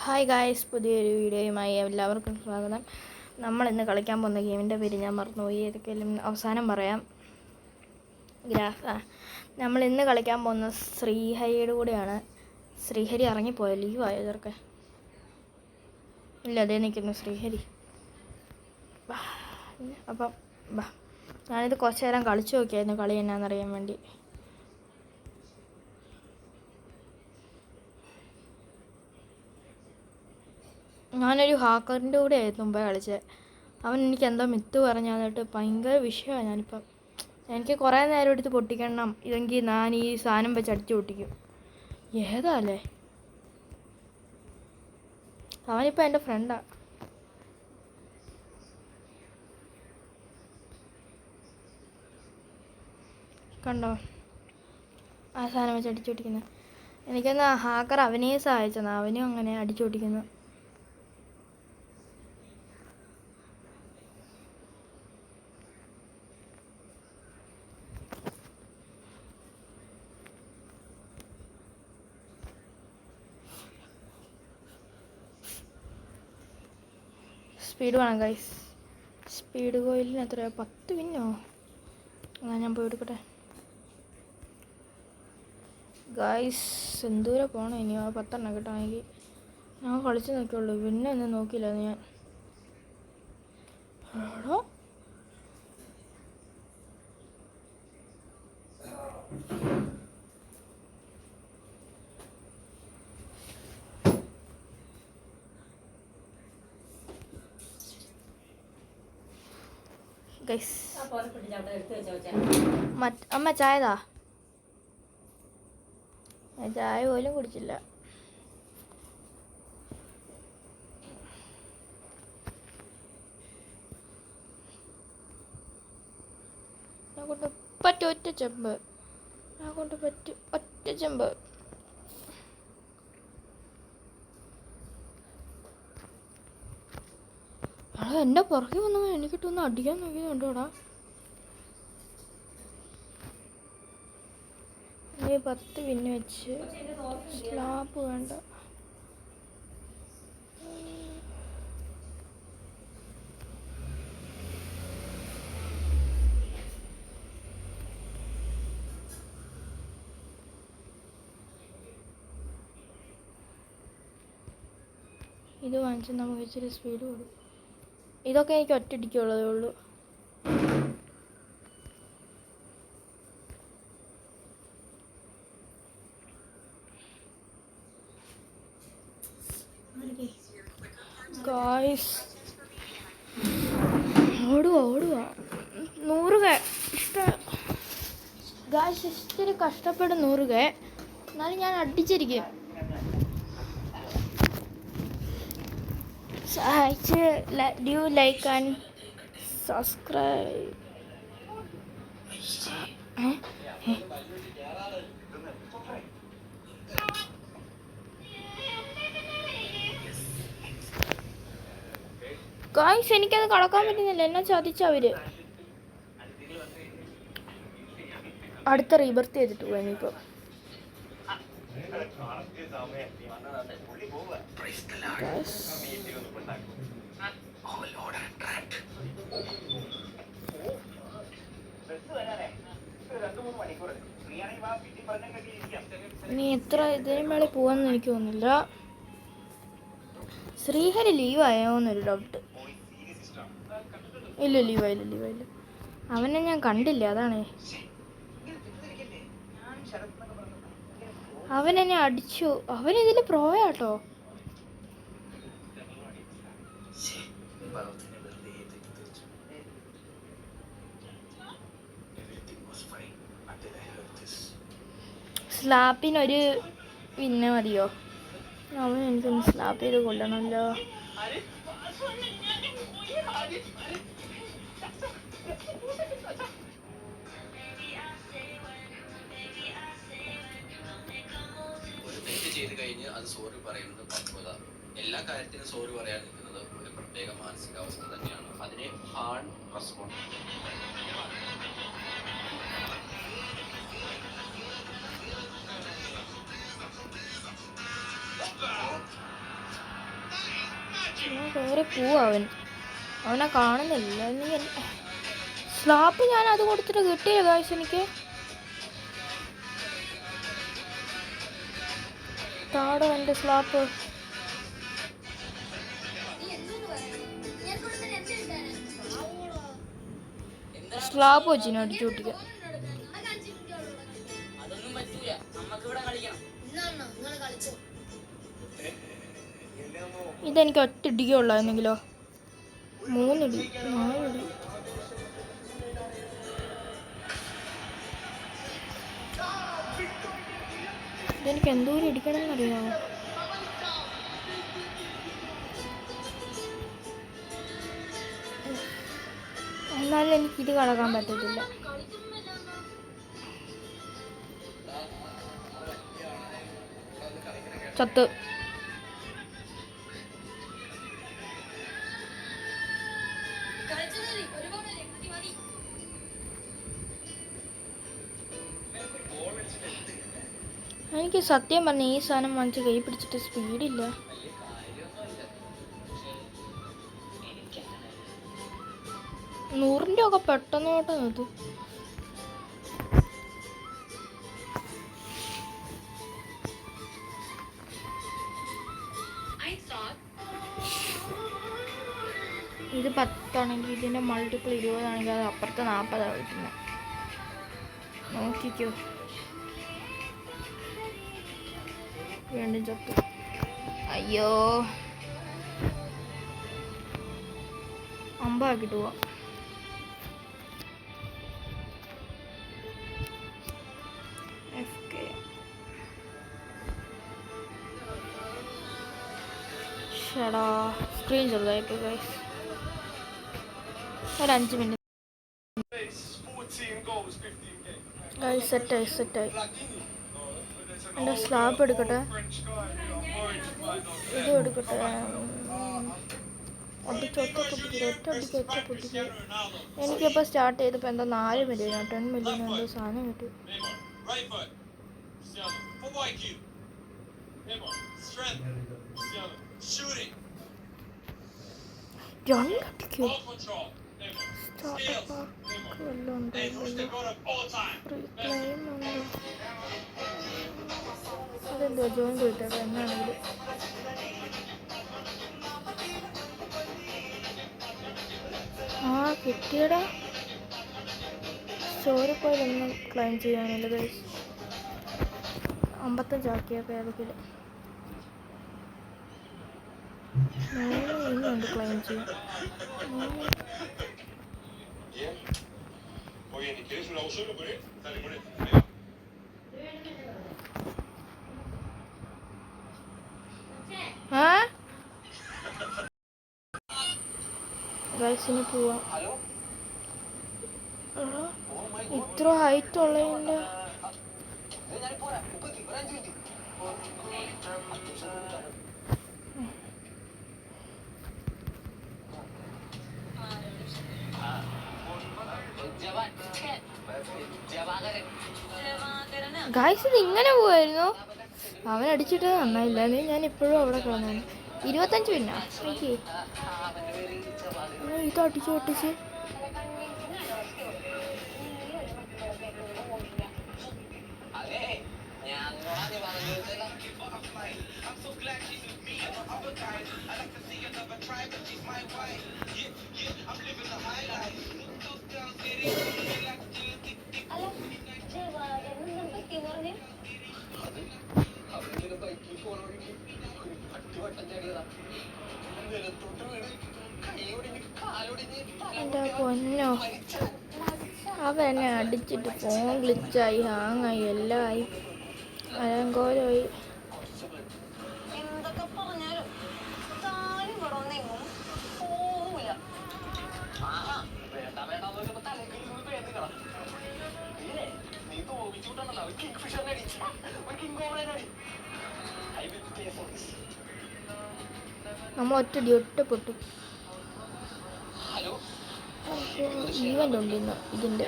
Hi guys, പുതിയൊരു വീഡിയോയുമായി എല്ലാവർക്കും സ്വാഗതം. നമ്മളിന്ന് കളിക്കാൻ പോകുന്ന ഗെയിമിൻ്റെ പേര് ഞാൻ മറന്നുപോയി. ഏതൊക്കെയാലും അവസാനം പറയാം. നമ്മളിന്ന് കളിക്കാൻ പോകുന്ന ശ്രീഹരിയുടെ കൂടെയാണ്. ശ്രീഹരി ഇറങ്ങിപ്പോയ ലീവായോ ഇതൊക്കെ? ഇല്ല, അതേ നിൽക്കുന്നു ശ്രീഹരി. അപ്പം ഞാനിത് കുറച്ച് നേരം കളിച്ചു നോക്കിയായിരുന്നു, കളി എന്നാന്നറിയാൻ വേണ്ടി. ഞാനൊരു ഹാക്കറിൻ്റെ കൂടെ ആയിരുന്നു മുമ്പേ കളിച്ചത്. അവൻ എനിക്ക് എന്തോ മിത്ത് പറഞ്ഞു തന്നിട്ട് ഭയങ്കര വിഷയമാണ്. ഞാനിപ്പം എനിക്ക് കുറേ നേരം എടുത്ത് പൊട്ടിക്കണം, ഇതെങ്കിൽ ഞാൻ ഈ സാധനം വെച്ച് അടിച്ചു പൊട്ടിക്കും. ഏതാല്ലേ അവനിപ്പോൾ എൻ്റെ ഫ്രണ്ടാണ്. കണ്ടോ ആ സാധനം വെച്ച് അടിച്ചു പൊട്ടിക്കുന്നത്? എനിക്കെന്നാ ഹാക്കർ അവനെ സഹായിച്ചെന്നാ, അവനും അങ്ങനെ അടിച്ചു പൊട്ടിക്കുന്നു. സ്പീഡ് വേണം ഗൈസ്. സ്പീഡ് കോയിലിന് എത്രയാണ്? 10 പിന്നോ? എന്നാൽ ഞാൻ പോയി എടുക്കട്ടെ ഗൈസ്. എന്തൂരം പോകണം ഇനി? 10 കിട്ടണമെങ്കിൽ. ഞാൻ കളിച്ച് നോക്കിയുള്ളൂ, പിന്നെ ഒന്നും നോക്കിയില്ല ഞാൻ. ഗൈസ് അമ്മ ചായതാ. ചായ പോലും കുടിച്ചില്ല. കൊണ്ട് പറ്റും ഒറ്റ ചെമ്പ്. കൊണ്ട് പറ്റും ഒറ്റ ചെമ്പ്. എൻ്റെ പുറകെ വന്നവൻ എനിക്കിട്ടൊന്ന് അടിക്കാൻ നോക്കിയതുണ്ടോടാ. നീ 10 പിന്നെ വെച്ച് സ്ലാബ് വേണ്ട. ഇത് വാങ്ങിച്ച് നമുക്ക് ഇച്ചിരി സ്പീഡ് കൊടുക്കും. ഇതൊക്കെ എനിക്ക് ഒറ്റയടിക്കുള്ളതേ ഉള്ളൂ. ഗായ്സ് ഓടുക 100 ഗായ്സ്. ഇച്ചിരി കഷ്ടപ്പെടും 100. എന്നാലും ഞാൻ അടിച്ചിരിക്കും. സഹായിച്ച് do like and subscribe. Guys എനിക്കത് കളക്കാൻ പറ്റുന്നില്ല, എന്നെ ചതിച്ചവര്. അടുത്ത റീബർത്ത് ചെയ്തിട്ട് പോയി ഇനിയിപ്പോൾ. ഇനി എത്ര ഇതിന് മേളിൽ പോവാന്ന് എനിക്ക് തോന്നുന്നില്ല. ശ്രീഹരി ലീവായോന്നൊരു ഡൗട്ട്. ഇല്ല, ലീവായില്ല. അവനെ ഞാൻ കണ്ടില്ല, അതാണ്. അവനെന്നെ അടിച്ചു. അവനിതിൽ പ്രോയാട്ടോ. സ്ലാപ്പിനൊരു പിന്നെ മതിയോ? അവൻ എനിക്കൊന്ന് സ്ലാപ്പ് ചെയ്ത് കൊല്ലണമല്ലോ. ചെയ്ത് കഴിഞ്ഞ് അത് സോറി പറയുന്നത് പക്വത. എല്ലാ കാര്യത്തിനും സോറി പറയാൻ നിൽക്കുന്നത് ഒരു പ്രത്യേക മാനസികാവസ്ഥ തന്നെയാണ്. അതിനെ ഹാർഡ് റെസ്പോണ്ട്. ഞാൻ കയറി പോവാ അവനെ കാണുന്നില്ല. നീ സ്ലാപ്പ് ഞാൻ അത് കൊടുത്തിട്ട് കിട്ടിയ ഗായ്സ് എനിക്ക്. താടോ എൻ്റെ സ്ലാപ്പ്. സ്ലാപ്പ് വെച്ച് ഞാൻ അടിച്ചു പൊട്ടിക്കാം. ഇതെനിക്ക് ഒറ്റ ഇടിക്കുള്ളായിരുന്നെങ്കിലോ. 3 ഇടി 4 ഇടി. ഇതെനിക്ക് എന്തോരം ഇടിക്കണം എന്നറിയാമോ. എന്നാലും എനിക്കിത് കളകാൻ പറ്റത്തില്ല. ചത്ത്. എനിക്ക് സത്യം പറഞ്ഞ ഈ സാധനം വാങ്ങിച്ച് കൈ പിടിച്ചിട്ട് സ്പീഡില്ല. നൂറിൻ്റെ ഒക്കെ പെട്ടെന്ന് അത്. ഇത് 10 ആണെങ്കിൽ ഇതിൻ്റെ മൾട്ടിപ്പിൾ 20 ആണെങ്കിൽ അത് അപ്പുറത്ത് 40 കിട്ടുന്നത്. നോക്കിക്കോ. വീണ്ടും ചത്തു. അയ്യോ, അമ്പാക്കിട്ട് പോവാം. ഷടാ സ്ക്രീൻ ചെറുതായിപ്പോൾ ഗൈസ്. ഒരു 5 മിനിറ്റ് ഗൈസ്. സെറ്റായി. എൻ്റെ സ്ലാബ് എടുക്കട്ടെ. ഇത് എടുക്കട്ടെ. ഒറ്റ പൊട്ടിക്കുക. എനിക്കിപ്പോൾ സ്റ്റാർട്ട് ചെയ്തപ്പോൾ എന്തോ 4 മില്യനോ 10 മില്യനോ എന്തോ സാധനം കിട്ടി. രണ്ടടിക്കോ. അതെന്തോ ജോയിൻ ചെയ്തിട്ട് എന്നാണെങ്കിൽ കിട്ടിയടാ. സ്റ്റോറി പോയിലൊന്നും ക്ലൈം ചെയ്യാനില്ല ഗൈസ്. 55 ആക്കിയ പേരൊക്കെ ഇനിയുണ്ട് ക്ലൈം ചെയ്യാൻ. ഗൈസിന് പോവാം. ഇത്ര ഹൈറ്റ് ഉള്ളതിൻ്റെ ഗൈസ് ഇത് ഇങ്ങനെ പോവായിരുന്നു. അവനടിച്ചിട്ട് നന്നായില്ല. ഞാൻ ഇപ്പോഴും അവിടെ കിടന്നു. 25 പിന്നെ എനിക്ക് ഇത് അടിച്ച് എൻ്റെ പൊന്നോ. അവനെ അടിച്ചിട്ട് ഫോൺ ഗ്ലിച്ചായി, ഹാങ്ങായി, എല്ലാമായി, അലങ്കോലമായി. നമ്മൾ ഒറ്റപ്പെട്ടു. ഈവൻ്റ് ഉണ്ട് ഇന്ന് ഇതിൻ്റെ.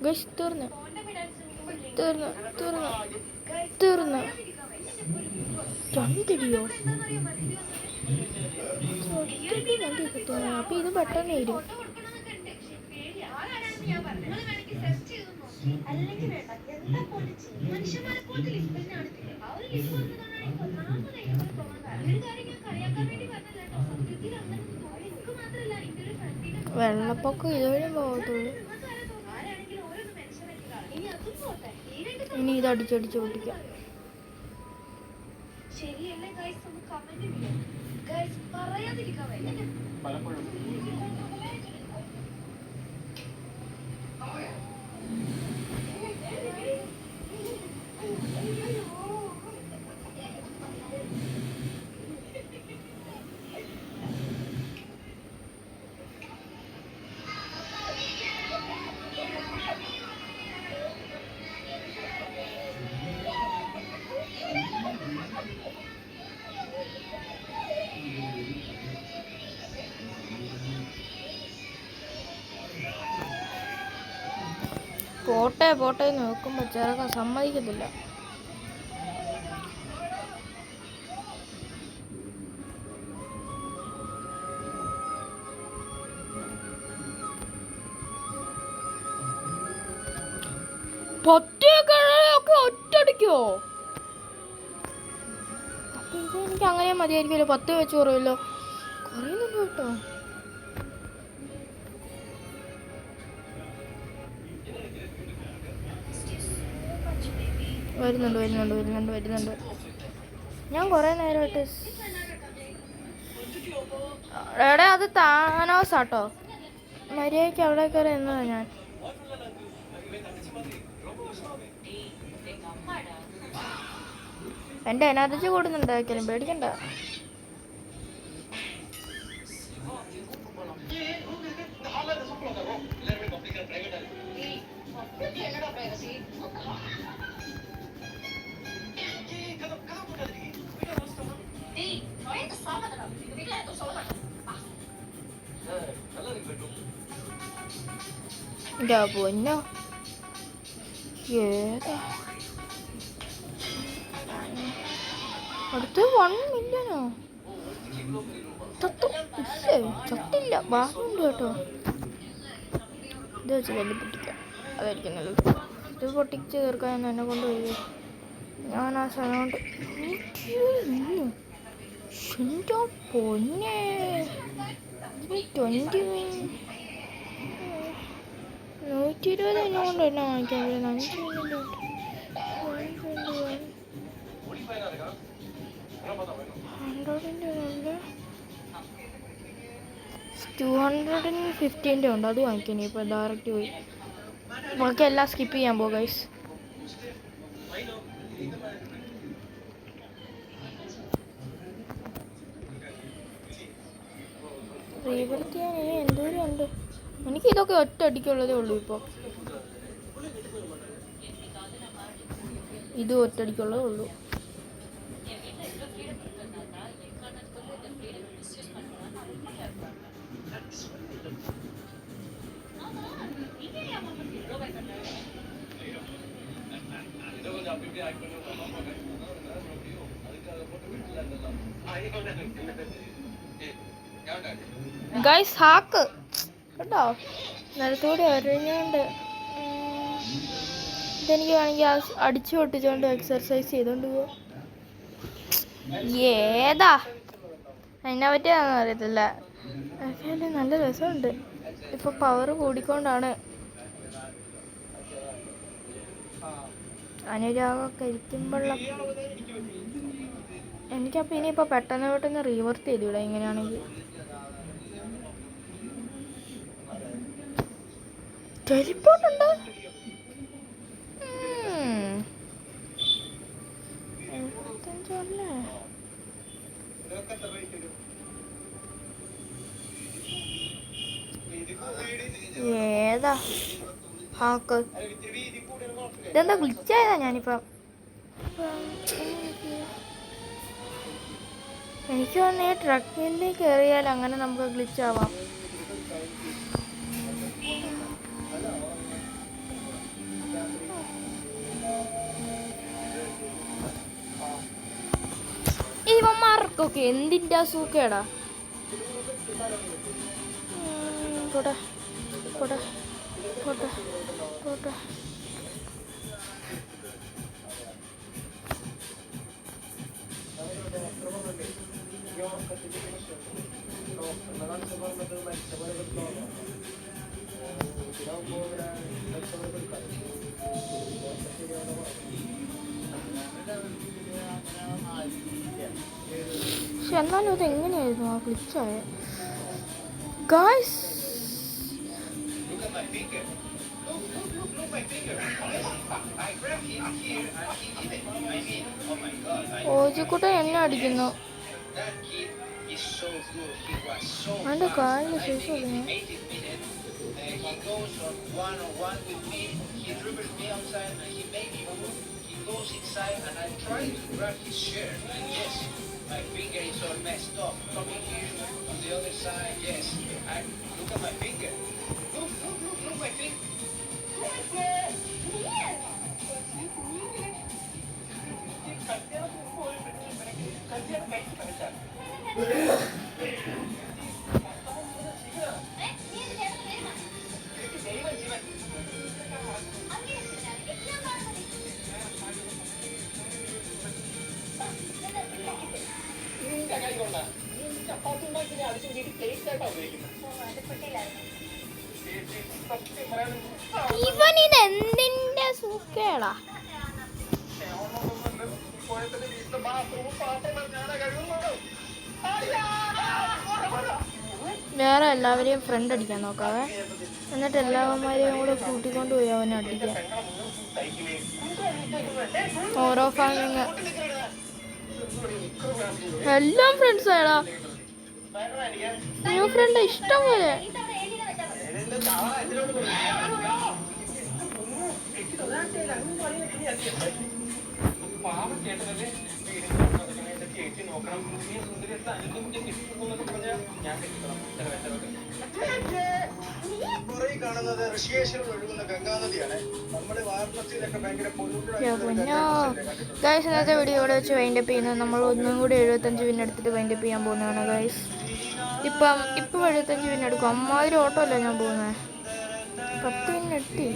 ഗൈസ് തീർന്നു. തീർന്നു തീർന്നു തീർന്നു. രണ്ടിടിയോ? അപ്പൊ ഇത് പെട്ടെന്ന് വരും. വെള്ളപ്പൊക്കം ഇതുവരെ പോകത്തുള്ളൂ. ഇനി ഇത് അടിച്ചടിച്ച് പൊട്ടിക്കാം. പോട്ടെ പോട്ടെ നോക്കുമ്പോൾ ചെറുക്കാൻ സമ്മതിക്കത്തില്ല. ഒക്കെ ഒറ്റടിക്കോ? അപ്പൊ ഇത് എനിക്ക് അങ്ങനെ മതിയായിരിക്കുമല്ലോ. 10 വെച്ച് കുറയുമല്ലോ. കുറയുന്നുണ്ട് കേട്ടോ. വരുന്നുണ്ട്. ഞാൻ കുറേ നേരമായിട്ട് എവിടെ അത് താനോസാട്ടോ മര്യാദയ്ക്ക് അവിടെ കയറി എന്നതാ ഞാൻ. എൻ്റെ എനർജി കൂടുന്നുണ്ടാക്കിയാലും പേടിക്കണ്ട. പൊന്നോ ഏതാ അടുത്ത് 1 മില്യനോ? ചത്തില്ല, ബാക്കിയുണ്ട് കേട്ടോ. ഇത് വെച്ച് തല്ലി പൊട്ടിക്കാം, അതായിരിക്കും നല്ലത്. ഇത് പൊട്ടിച്ച് തീർക്കാൻ എന്നെ കൊണ്ടുപോയി. ഞാൻ ആ സമയം കൊണ്ട് പൊന്നെ 120 എന്നെ കൊണ്ട് തന്നെ വാങ്ങിക്കാൻ പറ്റും. 5 മിനിറ്റ് 215 ഉണ്ട്. അത് വാങ്ങിക്കാൻ ഇപ്പോൾ ഡയറക്റ്റ് പോയി. ബാക്കി എല്ലാം സ്കിപ്പ് ചെയ്യാൻ പോകും ഗൈസ്. റീവർത്ത് ചെയ്യാൻ ഇനി എന്തോരം ഉണ്ട്. എനിക്ക് ഇതൊക്കെ ഒറ്റ അടിക്കുള്ളതേ ഉള്ളൂ. ഇപ്പോൾ ഇത് ഒറ്റടിക്കുള്ളതേ ഉള്ളൂ. ഗൈസ് ഹാക്ക് കേട്ടോ, നിലത്തൂടെ അറിഞ്ഞോണ്ട് ഇതെനിക്ക് വേണമെങ്കിൽ അടിച്ചു പൊട്ടിച്ചോണ്ട് എക്സർസൈസ് ചെയ്തോണ്ട് പോവാ. ഏതാ അതിനെ പറ്റിയാണെന്ന് അറിയത്തില്ല. പക്ഷേ നല്ല രസമുണ്ട്. ഇപ്പൊ പവർ കൂടിക്കൊണ്ടാണ് അനുരാഗമൊക്കെ ഇരിക്കുമ്പോഴുള്ള. എനിക്കപ്പോൾ ഇനിയിപ്പോൾ പെട്ടെന്ന് റീവർത്ത് ചെയ്തൂടെ ഇങ്ങനെയാണെങ്കിൽ. ടെലിപ്പോർട്ടുണ്ട്. 75 അല്ലേ? ഏതാ ഹാക്ക്? ഇതെന്താ ഗ്ലിച്ചായതാ? ഞാനിപ്പം എനിക്ക് തോന്നുന്നു ഈ ട്രക്കിലേക്ക് കയറിയാൽ അങ്ങനെ നമുക്ക് ഗ്ലിച്ചാവാം. ഓക്കെ എന്തിൻ്റെ സൂക്കേടാ? പോട്ടെ പോട്ടെ പോട്ടെ പോട്ടെ. പക്ഷെ എന്നാലും അത് എങ്ങനെയായിരുന്നു ആ ക്ലിച്ചായ ഗായ്സ്? ഓജിക്കുട്ട എന്നെ അടിക്കുന്നു. അവൻ്റെ കാലിന് ശേഷം My finger is all messed up. Coming here on the other side, yes. Look at my finger. Look my finger. ഇവൻ ഇത് എന്തിൻ്റെ സൂക്കേടാ? വേറെ എല്ലാവരെയും ഫ്രണ്ട് അടിക്കാൻ നോക്കാവേ, എന്നിട്ട് എല്ലാവന്മാരെയും കൂടെ കൂട്ടിക്കൊണ്ട് പോയി അവനെ അടിക്കാൻ. ഓരോ ഫാമിങ് എല്ലാം ഫ്രണ്ട്സ് ആയടാ. ന്യൂ ഫ്രണ്ട് ഇഷ്ടം പോലെ. ഗൈസ് ഇന്നത്തെ വീഡിയോ ഇവിടെ വെച്ച് വൈൻഡപ്പ് ചെയ്യുന്നത്. നമ്മൾ ഒന്നും കൂടി 75 വിൻ എടുത്തിട്ട് വൈൻഡപ്പ് ചെയ്യാൻ പോകുന്നതാണ് ഗൈസ്. ഇപ്പം 75 വിൻ എടുക്കും. അമ്മാതിരി ഓട്ടോ അല്ല ഞാൻ പോകുന്നത്. 10 വിൻ എത്തി.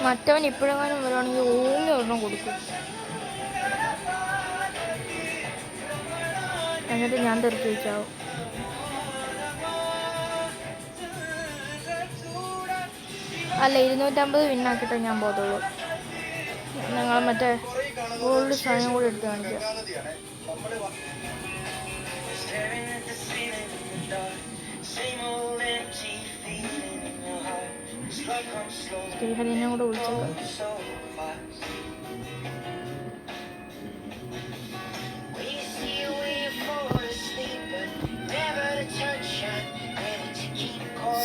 മറ്റവൻ ഇപ്പോഴെങ്ങാനും വരുവാണെങ്കിൽ ഓങ്ങി ഒരെണ്ണം കൊടുക്കും. എന്നിട്ട് ഞാൻ തെറിച്ച് വെച്ചാവും. അല്ല 250 വിന്നാക്കിയിട്ടേ ഞാൻ പോകത്തുള്ളൂ. ഞങ്ങൾ മറ്റേ ഗോൾഡ് സാധനം കൂടെ എടുത്ത് കാണിക്കാം. ശ്രീഹരിനെ കൂടെ വിളിച്ചേക്കാം.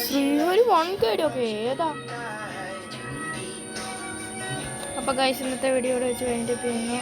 ശ്രീഹരി 1K ഒക്കെ ഏതാ? അപ്പോൾ ഗൈസ് ഇന്നത്തെ വീഡിയോ ഇവിടെ വെച്ച് വൈൻഡപ്പ് ചെയ്യുന്നു.